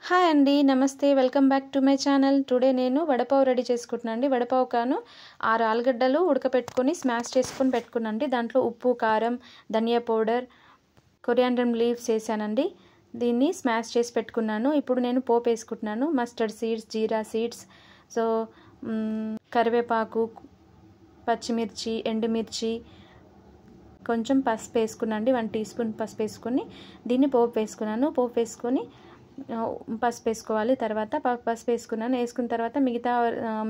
Hi అండి, నమస్తే. Welcome back to my channel. Today నేను వడపావు రెడీ చేసుకుంటున్నాను అండి. వడపావు కాను 6 ఆలుగడ్డలు ఉడకపెట్టుకొని స్మాష్ చేసుకొని పెట్టుకున్నాండి. దాంట్లో ఉప్పు, కారం, ధనియా పౌడర్, కొరియాండర్ లీవ్స్ వేసానండి. దీన్ని స్మాష్ చేసి పెట్టుకున్నాను. ఇప్పుడు నేను పోపు వేసుకుంటున్నాను. మస్టర్డ్ సీడ్స్, జీరా సీడ్స్, సో కరివేపాకు, పచ్చిమిర్చి, ఎండుమిర్చి, కొంచెం పసుపు వేసుకున్నాండి. 1 టీ స్పూన్ పసుపు వేసుకొని దీన్ని పోపు వేసుకున్నాను. పోపు వేసుకొని పసుపు వేసుకోవాలి. తర్వాత పసుపు వేసుకున్న తర్వాత మిగతా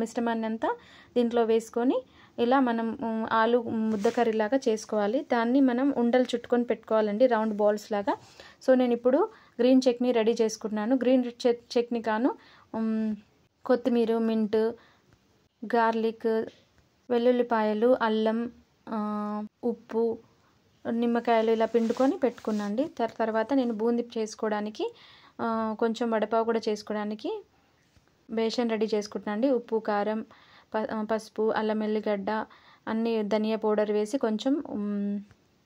మిశ్రమాన్ని అంతా దీంట్లో వేసుకొని ఇలా మనం ఆలు ముద్ద కర్రీలాగా చేసుకోవాలి. దాన్ని మనం ఉండలు చుట్టుకొని పెట్టుకోవాలండి, రౌండ్ బాల్స్ లాగా. సో నేను ఇప్పుడు గ్రీన్ చట్నీ రెడీ చేసుకుంటున్నాను. గ్రీన్ చట్నీ కాను కొత్తిమీర, మింట్, గార్లిక్, వెల్లుల్లిపాయలు, అల్లం, ఉప్పు, నిమ్మకాయలు ఇలా పిండుకొని పెట్టుకున్నాండి. తర్వాత నేను బూందీ చేసుకోవడానికి కొంచెం వడపావు కూడా చేసుకోవడానికి బేషన్ రెడీ చేసుకుంటున్నాండి. ఉప్పు, కారం, పసుపు, అల్లం ఎల్లిగడ్డ, అన్ని ధనియా పౌడర్ వేసి కొంచెం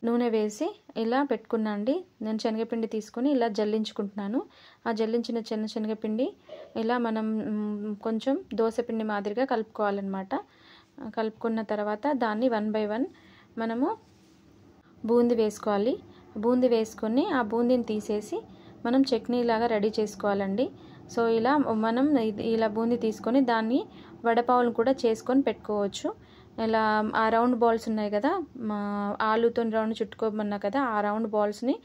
నూనె వేసి ఇలా పెట్టుకున్నాండి. నేను శనగపిండి తీసుకొని ఇలా జల్లించుకుంటున్నాను. ఆ జల్లించిన శనగపిండి ఇలా మనం కొంచెం దోసపిండి మాదిరిగా కలుపుకోవాలన్నమాట. కలుపుకున్న తర్వాత దాన్ని 1 బై 1 మనము బూందీ వేసుకోవాలి. బూందీ వేసుకొని ఆ బూందీని తీసేసి మనం చట్నీ లాగా రెడీ చేసుకోవాలండి. సో ఇలా మనం ఇలా బూందీ తీసుకొని దాన్ని వడపావులను కూడా చేసుకొని పెట్టుకోవచ్చు. ఇలా ఆ రౌండ్ బాల్స్ ఉన్నాయి కదా, ఆలుతో రౌండ్ చుట్టుకోమన్నా కదా, ఆ రౌండ్ బాల్స్ని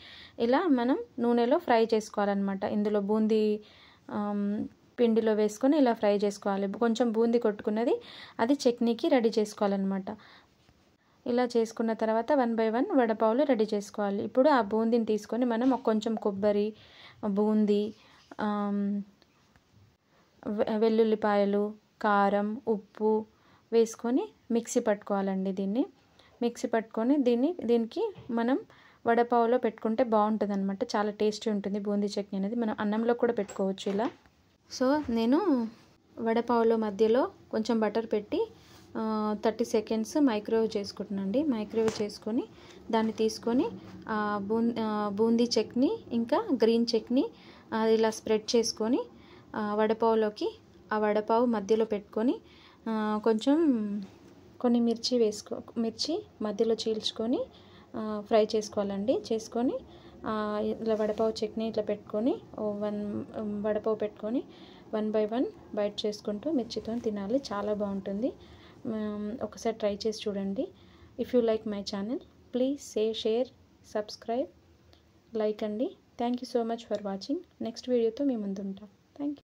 ఇలా మనం నూనెలో ఫ్రై చేసుకోవాలన్నమాట. ఇందులో బూందీ పిండిలో వేసుకొని ఇలా ఫ్రై చేసుకోవాలి. కొంచెం బూందీ కొట్టుకున్నది అది చట్నీకి రెడీ చేసుకోవాలన్నమాట. ఇలా చేసుకున్న తర్వాత 1 బై 1 వడపావులు రెడీ చేసుకోవాలి. ఇప్పుడు ఆ బూందీని తీసుకొని మనం కొంచెం కొబ్బరి, బూందీ, వెల్లుల్లిపాయలు, కారం, ఉప్పు వేసుకొని మిక్సీ పట్టుకోవాలండి. దీన్ని మిక్సీ పట్టుకొని దీనికి మనం వడపావులో పెట్టుకుంటే బాగుంటుంది అనమాట. చాలా టేస్టీ ఉంటుంది బూందీ చట్నీ అనేది. మనం అన్నంలో కూడా పెట్టుకోవచ్చు ఇలా. సో నేను వడపావులో మధ్యలో కొంచెం బటర్ పెట్టి 30 సెకండ్స్ మైక్రోవేవ్ చేసుకుంటున్నాండి. మైక్రోవేవ్ చేసుకొని దాన్ని తీసుకొని బూందీ చట్నీ ఇంకా గ్రీన్ చట్నీ ఇలా స్ప్రెడ్ చేసుకొని వడపావులోకి ఆ వడపావు మధ్యలో పెట్టుకొని కొంచెం కొన్ని మిర్చి మధ్యలో చీల్చుకొని ఫ్రై చేసుకోవాలండి. చేసుకొని ఇలా వడపావు చట్నీ ఇట్లా పెట్టుకొని వడపావు పెట్టుకొని 1 బై 1 బైట్ చేసుకుంటూ మిర్చితో తినాలి. చాలా బాగుంటుంది. ఒకసారి ట్రై చేసి చూడండి. If you like my channel please share, subscribe, like అండి. Thank you so much for watching. Next వీడియోతో మీ ముందు ఉంటాం. Thank you.